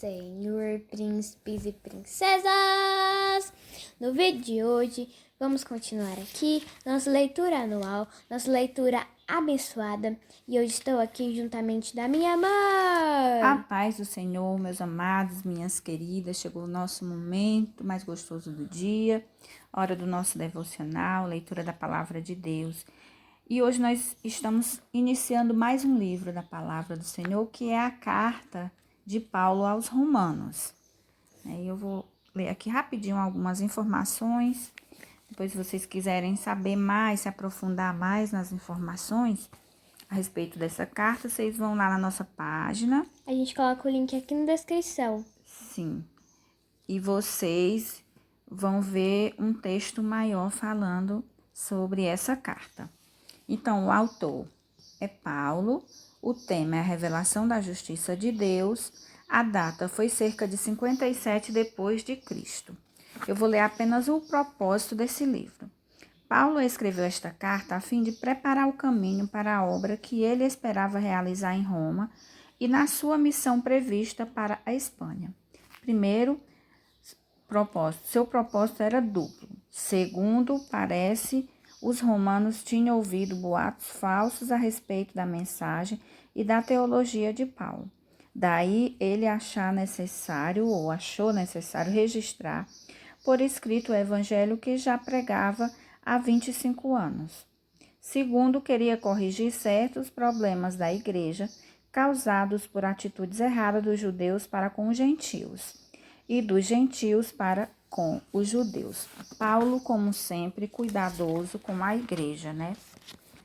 Senhor, príncipes e princesas! No vídeo de hoje, vamos continuar aqui nossa leitura anual, nossa leitura abençoada. E hoje estou aqui juntamente da minha mãe. A paz do Senhor, meus amados, minhas queridas, chegou o nosso momento mais gostoso do dia, hora do nosso devocional, leitura da palavra de Deus. E hoje nós estamos iniciando mais um livro da palavra do Senhor, que é a carta de Paulo aos Romanos. Eu vou ler aqui rapidinho algumas informações. Depois, se vocês quiserem saber mais, se aprofundar mais nas informações a respeito dessa carta, vocês vão lá na nossa página. A gente coloca o link aqui na descrição. Sim. E vocês vão ver um texto maior falando sobre essa carta. Então, o autor é Paulo, o tema é a revelação da justiça de Deus, a data foi cerca de 57 depois de Cristo. Eu vou ler apenas o propósito desse livro. Paulo escreveu esta carta a fim de preparar o caminho para a obra que ele esperava realizar em Roma e na sua missão prevista para a Espanha. Primeiro, seu propósito era duplo. Segundo, parece, os romanos tinham ouvido boatos falsos a respeito da mensagem e da teologia de Paulo. Daí ele achou necessário registrar por escrito o evangelho que já pregava há 25 anos. Segundo, queria corrigir certos problemas da igreja causados por atitudes erradas dos judeus para com os gentios e dos gentios para com os judeus. Paulo, como sempre, cuidadoso com a igreja,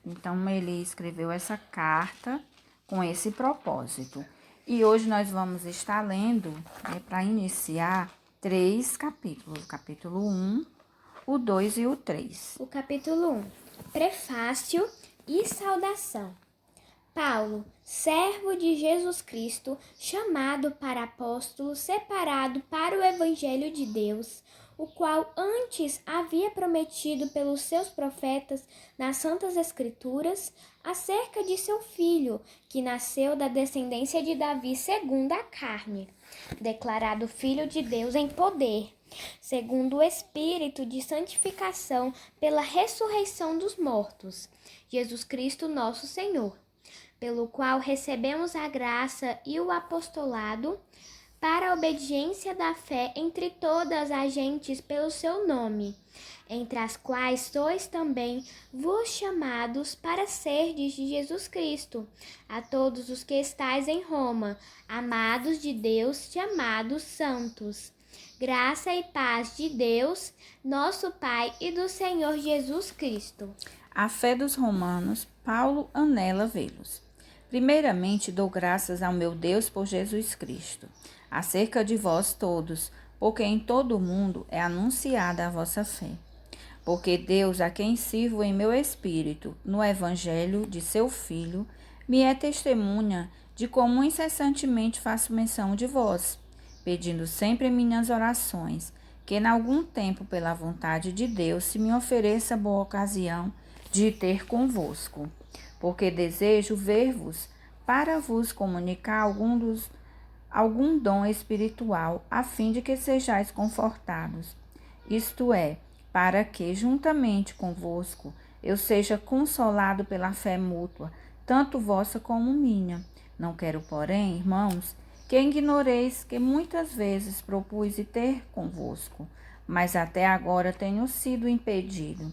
Então, ele escreveu essa carta com esse propósito. E hoje nós vamos estar lendo, para iniciar, 3 capítulos. O capítulo 1, o 2 e o 3. O capítulo 1, Prefácio e Saudação. Paulo, servo de Jesus Cristo, chamado para apóstolo, separado para o Evangelho de Deus, o qual antes havia prometido pelos seus profetas nas Santas Escrituras, acerca de seu filho, que nasceu da descendência de Davi segundo a carne, declarado Filho de Deus em poder, segundo o Espírito de santificação pela ressurreição dos mortos, Jesus Cristo nosso Senhor, pelo qual recebemos a graça e o apostolado para a obediência da fé entre todas as gentes pelo seu nome, entre as quais sois também vos chamados para serdes de Jesus Cristo, a todos os que estáis em Roma, amados de Deus, chamados santos. Graça e paz de Deus, nosso Pai, e do Senhor Jesus Cristo. A fé dos romanos, Paulo anela vê-los. Primeiramente, dou graças ao meu Deus por Jesus Cristo, acerca de vós todos, porque em todo o mundo é anunciada a vossa fé. Porque Deus, a quem sirvo em meu espírito, no evangelho de seu Filho, me é testemunha de como incessantemente faço menção de vós, pedindo sempre em minhas orações, que em algum tempo, pela vontade de Deus, se me ofereça boa ocasião de ter convosco. Porque desejo ver-vos para vos comunicar algum dom espiritual, a fim de que sejais confortados. Isto é, para que, juntamente convosco, eu seja consolado pela fé mútua, tanto vossa como minha. Não quero, porém, irmãos, que ignoreis que muitas vezes propus ter convosco, mas até agora tenho sido impedido,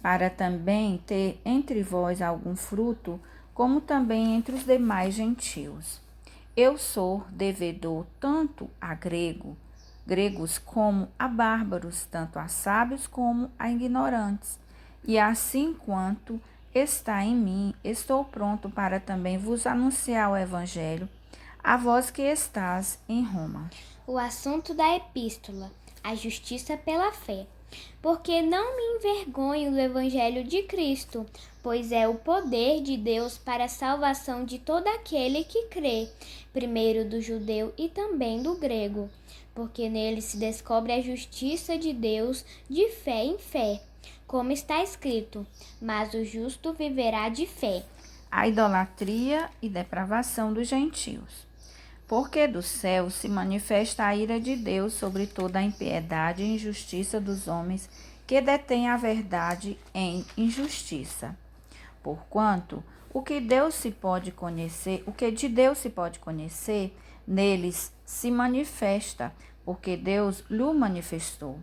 para também ter entre vós algum fruto, como também entre os demais gentios. Eu sou devedor tanto a gregos como a bárbaros, tanto a sábios como a ignorantes. E assim quanto está em mim, estou pronto para também vos anunciar o evangelho, a vós que estás em Roma. O assunto da epístola, a justiça pela fé. Porque não me envergonho do evangelho de Cristo, pois é o poder de Deus para a salvação de todo aquele que crê, primeiro do judeu e também do grego, porque nele se descobre a justiça de Deus de fé em fé, como está escrito: mas o justo viverá de fé. A idolatria e depravação dos gentios. Porque do céu se manifesta a ira de Deus sobre toda a impiedade e injustiça dos homens que detêm a verdade em injustiça. Porquanto o que de Deus se pode conhecer, neles se manifesta, porque Deus lhe manifestou.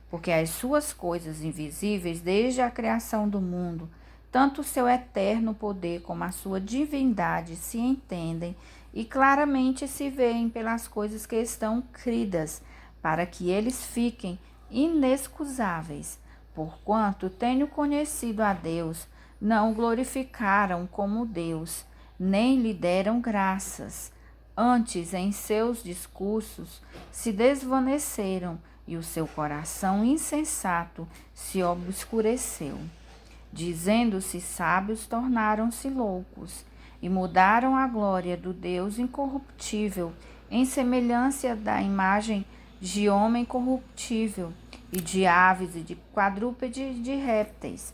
Porque as suas coisas invisíveis, desde a criação do mundo, tanto o seu eterno poder como a sua divindade se entendem e claramente se veem pelas coisas que estão cridas, para que eles fiquem inexcusáveis. Porquanto tenho conhecido a Deus, não o glorificaram como Deus, nem lhe deram graças. Antes, em seus discursos, se desvaneceram e o seu coração insensato se obscureceu. Dizendo-se sábios, tornaram-se loucos e mudaram a glória do Deus incorruptível em semelhança da imagem de homem corruptível e de aves e de quadrúpedes e de répteis.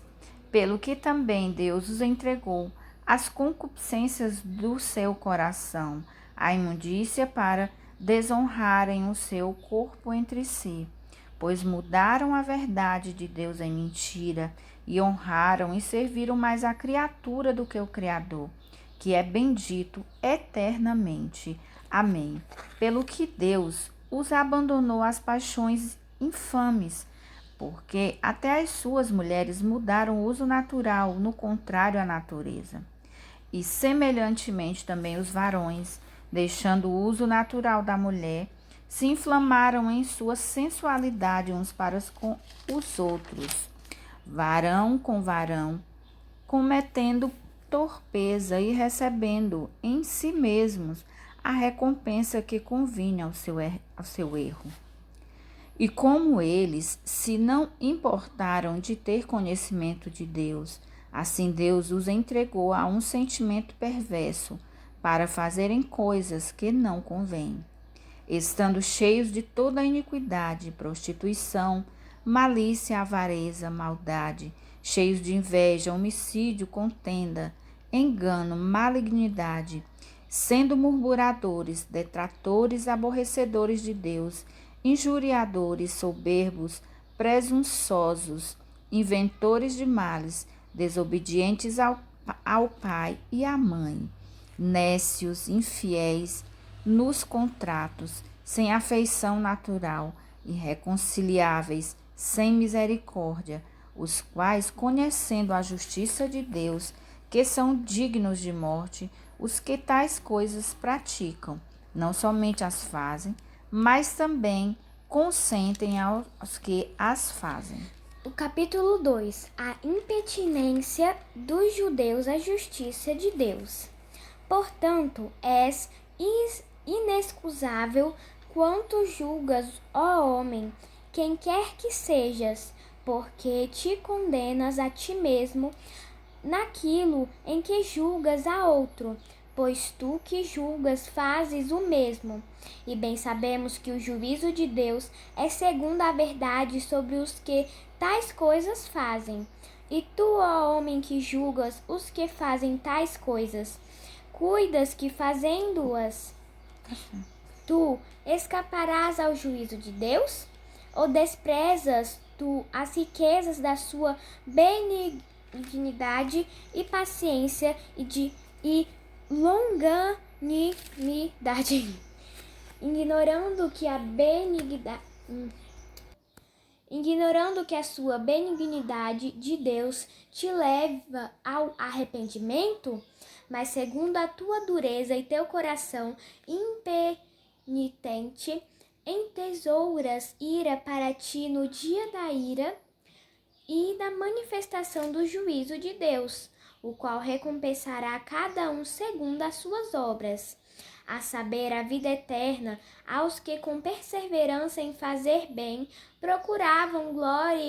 Pelo que também Deus os entregou às concupiscências do seu coração, à imundícia, para desonrarem o seu corpo entre si, pois mudaram a verdade de Deus em mentira e honraram e serviram mais a criatura do que o Criador, que é bendito eternamente. Amém. Pelo que Deus os abandonou às paixões infames, porque até as suas mulheres mudaram o uso natural, no contrário à natureza. E semelhantemente também os varões, deixando o uso natural da mulher, se inflamaram em sua sensualidade uns para com os outros, varão, cometendo torpeza e recebendo em si mesmos a recompensa que convinha ao seu erro. E como eles se não importaram de ter conhecimento de Deus, assim Deus os entregou a um sentimento perverso para fazerem coisas que não convêm, estando cheios de toda a iniquidade, prostituição, malícia, avareza, maldade, cheios de inveja, homicídio, contenda, engano, malignidade, sendo murmuradores, detratores, aborrecedores de Deus, injuriadores, soberbos, presunçosos, inventores de males, desobedientes ao pai e à mãe, nécios, infiéis nos contratos, sem afeição natural, irreconciliáveis, sem misericórdia, os quais, conhecendo a justiça de Deus, que são dignos de morte, os que tais coisas praticam, não somente as fazem, mas também consentem aos que as fazem. O capítulo 2. A impertinência dos judeus à justiça de Deus. Portanto, és inexcusável quanto julgas, ó homem, quem quer que sejas, porque te condenas a ti mesmo naquilo em que julgas a outro, pois tu que julgas fazes o mesmo. E bem sabemos que o juízo de Deus é segundo a verdade sobre os que tais coisas fazem. E tu, ó homem, que julgas os que fazem tais coisas, cuidas que fazendo-as, tu escaparás ao juízo de Deus? Ou desprezas tu as riquezas da sua benignidade e paciência e longanimidade, ignorando que a sua benignidade de Deus te leva ao arrependimento? Mas segundo a tua dureza e teu coração impenitente, entesouras ira para ti no dia da ira e da manifestação do juízo de Deus, o qual recompensará a cada um segundo as suas obras, a saber, a vida eterna, aos que com perseverança em fazer bem procuram glória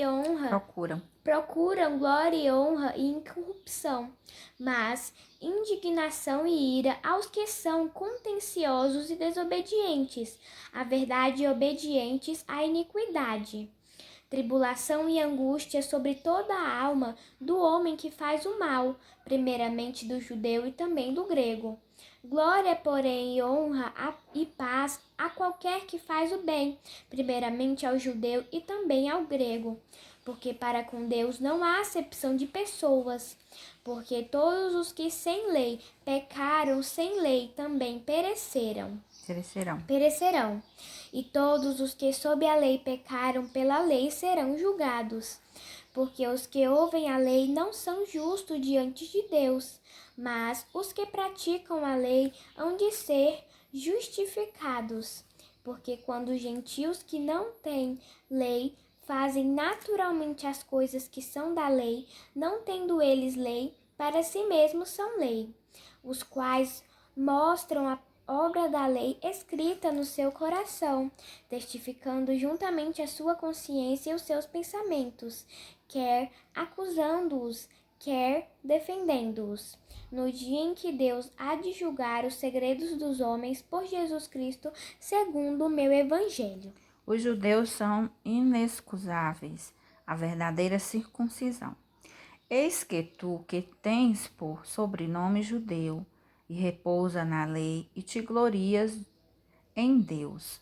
e honra e incorrupção, mas indignação e ira aos que são contenciosos e desobedientes à verdade e obedientes à iniquidade. Tribulação e angústia sobre toda a alma do homem que faz o mal, primeiramente do judeu e também do grego. Glória, porém, e honra e paz a qualquer que faz o bem, primeiramente ao judeu e também ao grego. Porque para com Deus não há acepção de pessoas, porque todos os que sem lei pecaram sem lei também perecerão. E todos os que sob a lei pecaram pela lei serão julgados. Porque os que ouvem a lei não são justos diante de Deus, mas os que praticam a lei hão de ser justificados. Porque quando os gentios que não têm lei fazem naturalmente as coisas que são da lei, não tendo eles lei, para si mesmos são lei, os quais mostram a obra da lei escrita no seu coração, testificando juntamente a sua consciência e os seus pensamentos, quer acusando-os, quer defendendo-os. No dia em que Deus há de julgar os segredos dos homens por Jesus Cristo, segundo o meu evangelho. Os judeus são inexcusáveis, a verdadeira circuncisão. Eis que tu, que tens por sobrenome judeu, e repousa na lei, e te glorias em Deus,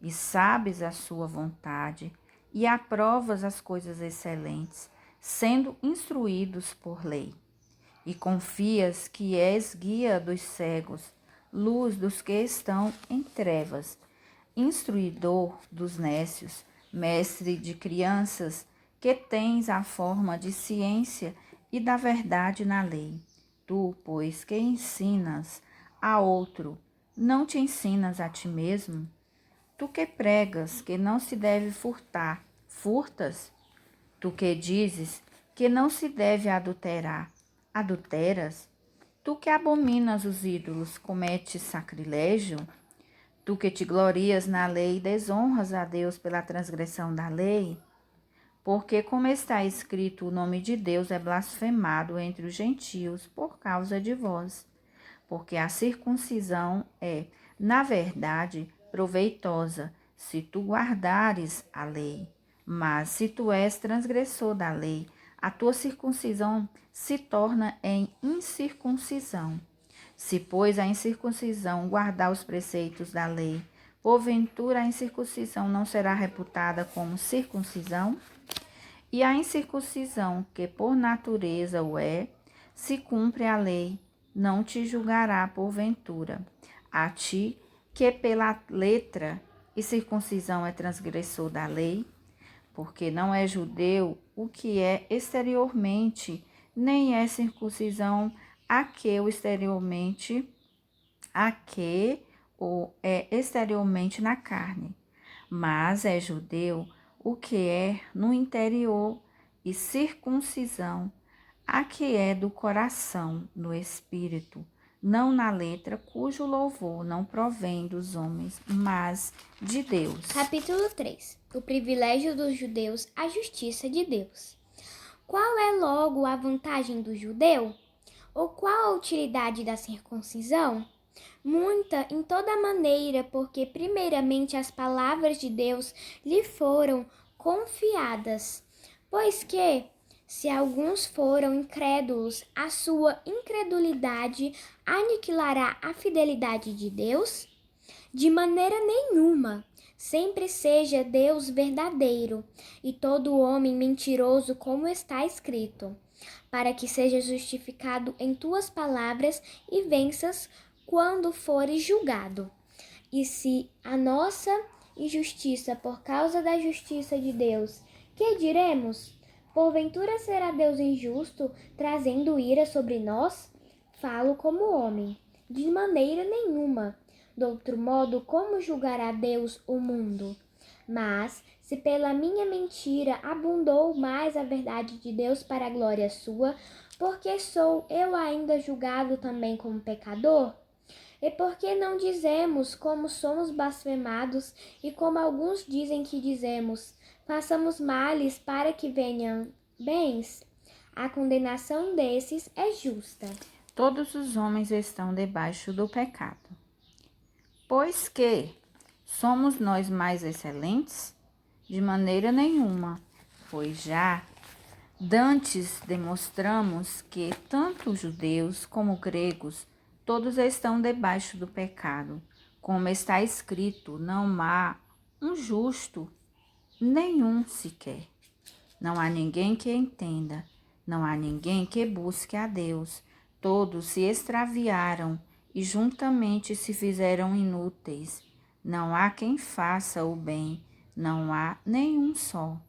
e sabes a sua vontade, e aprovas as coisas excelentes, sendo instruídos por lei, e confias que és guia dos cegos, luz dos que estão em trevas, instruidor dos nécios, mestre de crianças, que tens a forma de ciência e da verdade na lei. Tu, pois, que ensinas a outro, não te ensinas a ti mesmo? Tu que pregas que não se deve furtar, furtas? Tu que dizes que não se deve adulterar, adulteras? Tu que abominas os ídolos, cometes sacrilégio? Tu que te glorias na lei, desonras a Deus pela transgressão da lei? Porque, como está escrito, o nome de Deus é blasfemado entre os gentios por causa de vós. Porque a circuncisão é, na verdade, proveitosa, se tu guardares a lei. Mas se tu és transgressor da lei, a tua circuncisão se torna em incircuncisão. Se, pois, a incircuncisão guardar os preceitos da lei, porventura a incircuncisão não será reputada como circuncisão? E a incircuncisão, que por natureza o é, se cumpre a lei, não te julgará porventura. A ti, que pela letra e circuncisão é transgressor da lei, porque não é judeu o que é exteriormente, nem é circuncisão a que o é exteriormente na carne, mas é judeu o que é no interior, e circuncisão a que é do coração, no espírito, não na letra, cujo louvor não provém dos homens, mas de Deus. Capítulo 3. O privilégio dos judeus, a justiça de Deus. Qual é logo a vantagem do judeu? Ou qual a utilidade da circuncisão? Muita em toda maneira, porque primeiramente as palavras de Deus lhe foram confiadas. Pois que, se alguns foram incrédulos, a sua incredulidade aniquilará a fidelidade de Deus? De maneira nenhuma. Sempre seja Deus verdadeiro e todo homem mentiroso, como está escrito, para que seja justificado em tuas palavras e venças quando fores julgado. E se a nossa injustiça por causa da justiça de Deus, que diremos? Porventura será Deus injusto, trazendo ira sobre nós? Falo como homem, de maneira nenhuma. De outro modo, como julgará Deus o mundo? Mas, se pela minha mentira abundou mais a verdade de Deus para a glória sua, porque sou eu ainda julgado também como pecador? E por que não dizemos como somos blasfemados, e como alguns dizem que dizemos, façamos males para que venham bens? A condenação desses é justa. Todos os homens estão debaixo do pecado. Pois que somos nós mais excelentes? De maneira nenhuma, pois já dantes demonstramos que tanto judeus como gregos todos estão debaixo do pecado. Como está escrito, não há um justo, nenhum sequer. Não há ninguém que entenda, não há ninguém que busque a Deus. Todos se extraviaram e juntamente se fizeram inúteis. Não há quem faça o bem, não há nenhum só.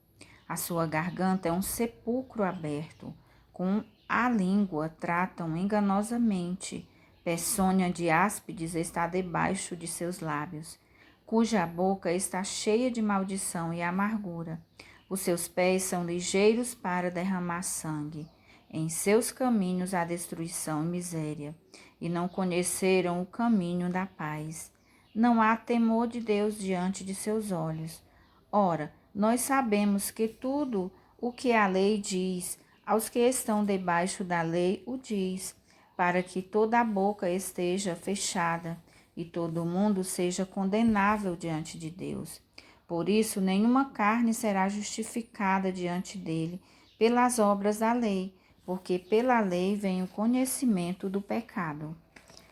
A sua garganta é um sepulcro aberto. Com a língua tratam enganosamente. Peçonha de áspides está debaixo de seus lábios, cuja boca está cheia de maldição e amargura. Os seus pés são ligeiros para derramar sangue. Em seus caminhos há destruição e miséria, e não conheceram o caminho da paz. Não há temor de Deus diante de seus olhos. Ora, nós sabemos que tudo o que a lei diz, aos que estão debaixo da lei o diz, para que toda a boca esteja fechada e todo mundo seja condenável diante de Deus. Por isso, nenhuma carne será justificada diante dele pelas obras da lei, porque pela lei vem o conhecimento do pecado.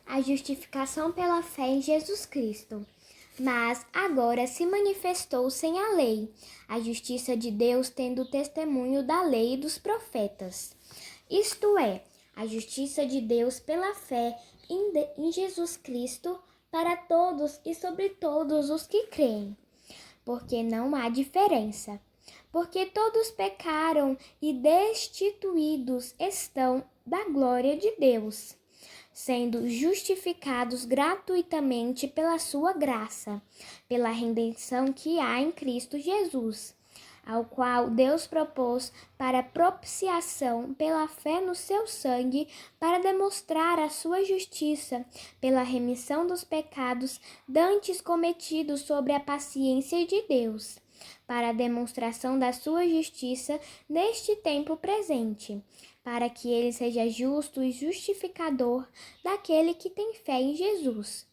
A justificação pela fé em Jesus Cristo. Mas agora se manifestou sem a lei, a justiça de Deus tendo testemunho da lei e dos profetas. Isto é, a justiça de Deus pela fé em Jesus Cristo para todos e sobre todos os que creem. Porque não há diferença. Porque todos pecaram e destituídos estão da glória de Deus, sendo justificados gratuitamente pela sua graça, pela redenção que há em Cristo Jesus, ao qual Deus propôs para propiciação pela fé no seu sangue, para demonstrar a sua justiça, pela remissão dos pecados dantes cometidos sobre a paciência de Deus, para a demonstração da sua justiça neste tempo presente, para que ele seja justo e justificador daquele que tem fé em Jesus.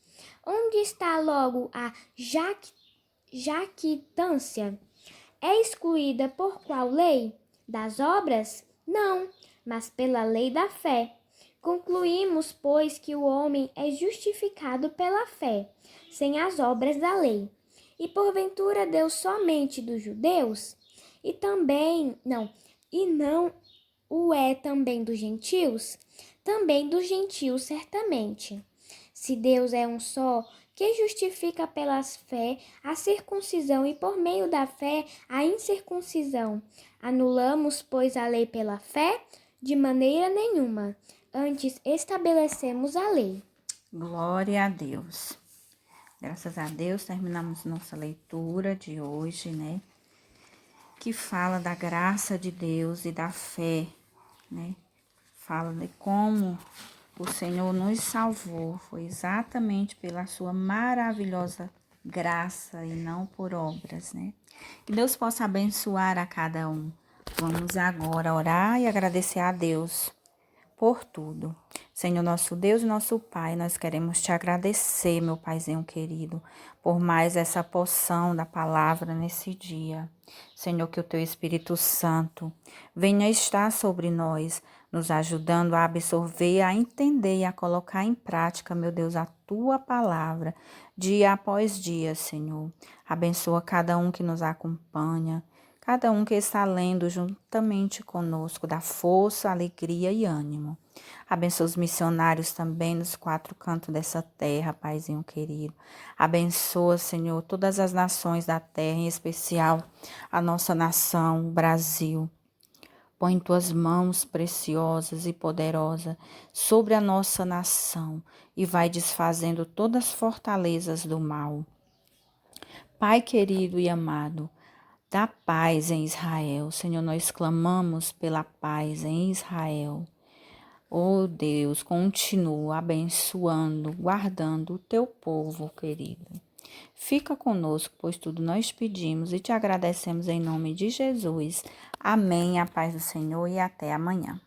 Onde está logo a jactância? É excluída por qual lei? Das obras? Não, mas pela lei da fé. Concluímos, pois, que o homem é justificado pela fé, sem as obras da lei. E porventura Deus somente dos judeus? E não o é também dos gentios? Também dos gentios, certamente. Se Deus é um só, que justifica pela fé a circuncisão e por meio da fé a incircuncisão. Anulamos, pois, a lei pela fé? De maneira nenhuma. Antes estabelecemos a lei. Glória a Deus. Graças a Deus, terminamos nossa leitura de hoje, né? Que fala da graça de Deus e da fé, né? Fala de como o Senhor nos salvou. Foi exatamente pela sua maravilhosa graça e não por obras, né? Que Deus possa abençoar a cada um. Vamos agora orar e agradecer a Deus por tudo. Senhor, nosso Deus e nosso Pai, nós queremos te agradecer, meu Paizinho querido, por mais essa porção da palavra nesse dia. Senhor, que o teu Espírito Santo venha estar sobre nós, nos ajudando a absorver, a entender e a colocar em prática, meu Deus, a tua palavra, dia após dia, Senhor. Abençoa cada um que nos acompanha, cada um que está lendo juntamente conosco, dá força, alegria e ânimo. Abençoa os missionários também nos 4 cantos dessa terra, Paizinho querido. Abençoa, Senhor, todas as nações da terra, em especial a nossa nação, o Brasil. Põe tuas mãos preciosas e poderosas sobre a nossa nação e vai desfazendo todas as fortalezas do mal. Pai querido e amado, dá paz em Israel. Senhor, nós clamamos pela paz em Israel. Oh Deus, continua abençoando, guardando o teu povo, querido. Fica conosco, pois tudo nós pedimos e te agradecemos em nome de Jesus. Amém. A paz do Senhor e até amanhã.